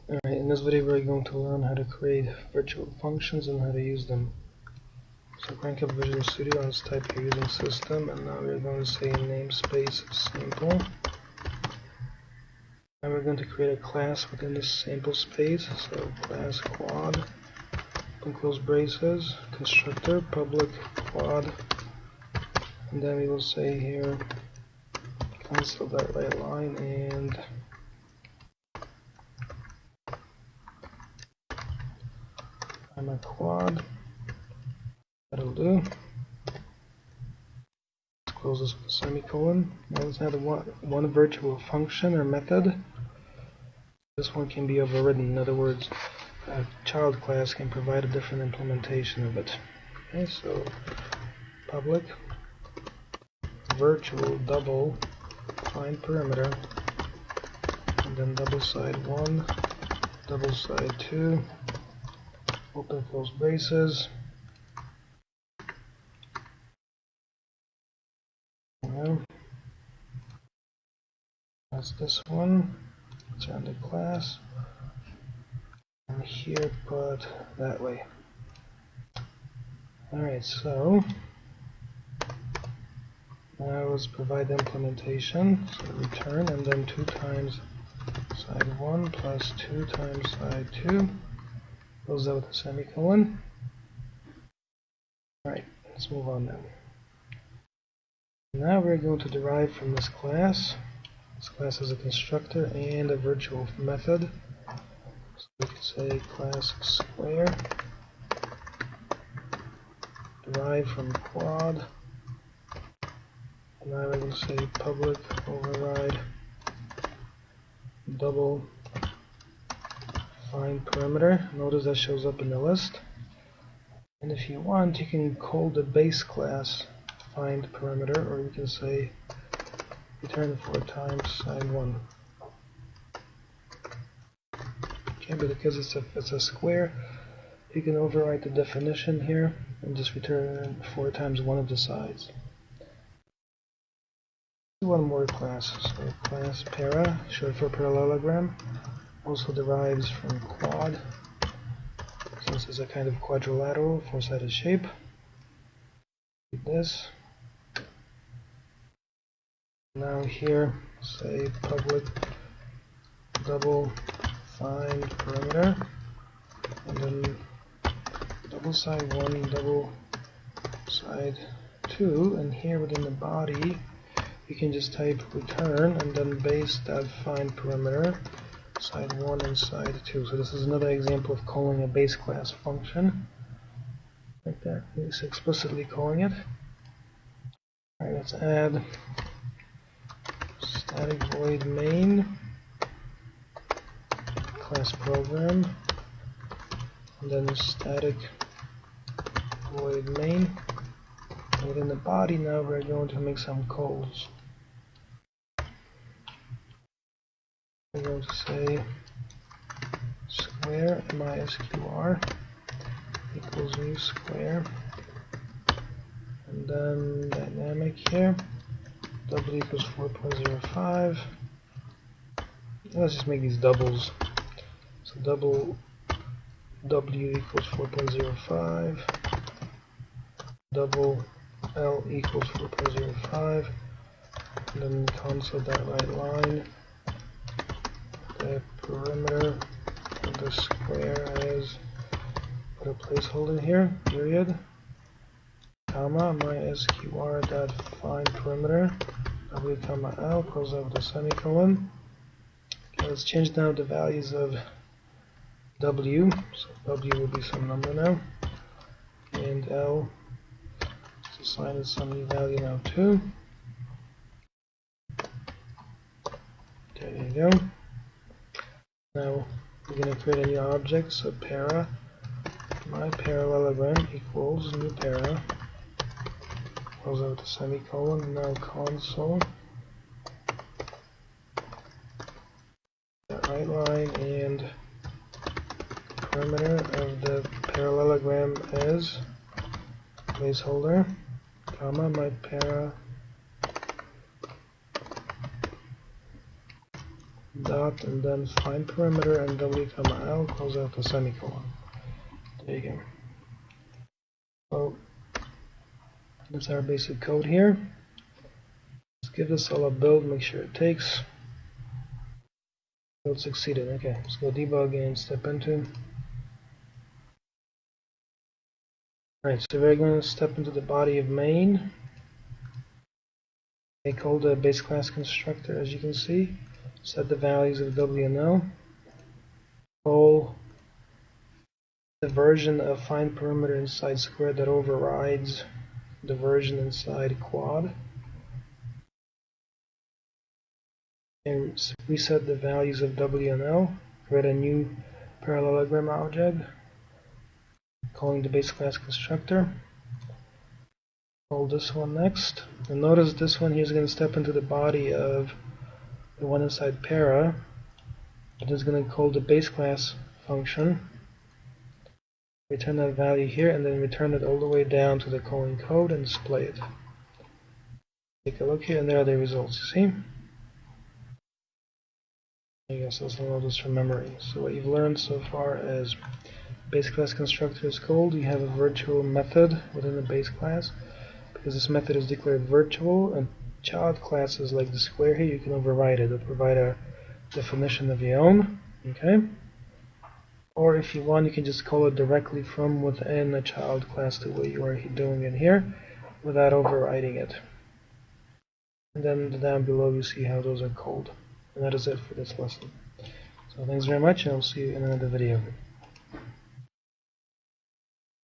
Alright, in this video we're going to learn how to create virtual functions and how to use them. So crank up Visual Studio, let's type your using system, and now we're going to say namespace sample. Now we're going to create a class within this sample space, so class quad, open close braces, constructor, public quad, and then we will say here, cancel that right line, and I'm a quad. That'll do. Let's close this with a semicolon. Now let's add one virtual function or method. This one can be overridden. In other words, a child class can provide a different implementation of it. Okay, so public virtual double find perimeter, and then double side 1, double side 2, open close braces. That's this one. Turn the class, and here put that way. Alright, so now let's provide the implementation. So return, and then 2 times side 1 plus 2 times side 2. Close that with a semicolon. Alright, let's move on now. Now we're going to derive from this class. This class is a constructor and a virtual method. So we could say class square, derive from quad, and now we're going to say public override double find perimeter. Notice that shows up in the list. And if you want, you can call the base class find perimeter, or you can say return 4 times side 1. Okay, but because it's a square, you can overwrite the definition here and just return 4 times one of the sides. One more class, so class para, short for parallelogram, also derives from quad, since it's a kind of quadrilateral, 4-sided shape. Like this. Now here, say public double find perimeter, and then double side 1, double side 2, and here within the body you can just type return and then base that find perimeter side 1 and side 2. So this is another example of calling a base class function like that. It's explicitly calling it. Alright, let's add static void main class program, and then static void main, and within the body now we're going to make some calls. We're going to say square MISQR equals new square, and then dynamic here w equals 4.05. Let's just make these doubles. So double w equals 4.05, double l equals 4.05, and then cancel that right line. The perimeter of the square is, put a placeholder here, period, comma, MySQR dot find perimeter, w comma l, close out with a semicolon. Okay, let's change now the values of w, so w will be some number now, and l, let's assign it some new value now too. There you go. Now we're going to create a new object, so para, my parallelogram equals new para, close out the semicolon, and now console, that right line, and perimeter of the parallelogram is placeholder, comma, my para dot, and then find perimeter, and w comma l, close out the semicolon. There you go. So that's our basic code here. Let's give this all a build, make sure it takes. Build succeeded. Okay, let's go debug and step into. Alright, so we're going to step into the body of main. I call the base class constructor, as you can see. Set the values of W and L. Call the version of find perimeter inside square that overrides the version inside quad. And reset the values of W and L. Create a new parallelogram object, calling the base class constructor. Call this one next. And notice this one here is going to step into the body of the one inside para. It is going to call the base class function. Return that value here, and then return it all the way down to the calling code and display it. Take a look here, and there are the results. You see? I guess let's load this from memory. So what you've learned so far is base class constructor is called. You have a virtual method within the base class. Because this method is declared virtual, and child classes like the square here, you can override it. It'll provide a definition of your own. Okay? Or if you want, you can just call it directly from within the child class the way you are doing it here without overriding it. And then down below you see how those are called. And that is it for this lesson. So thanks very much, and I'll see you in another video.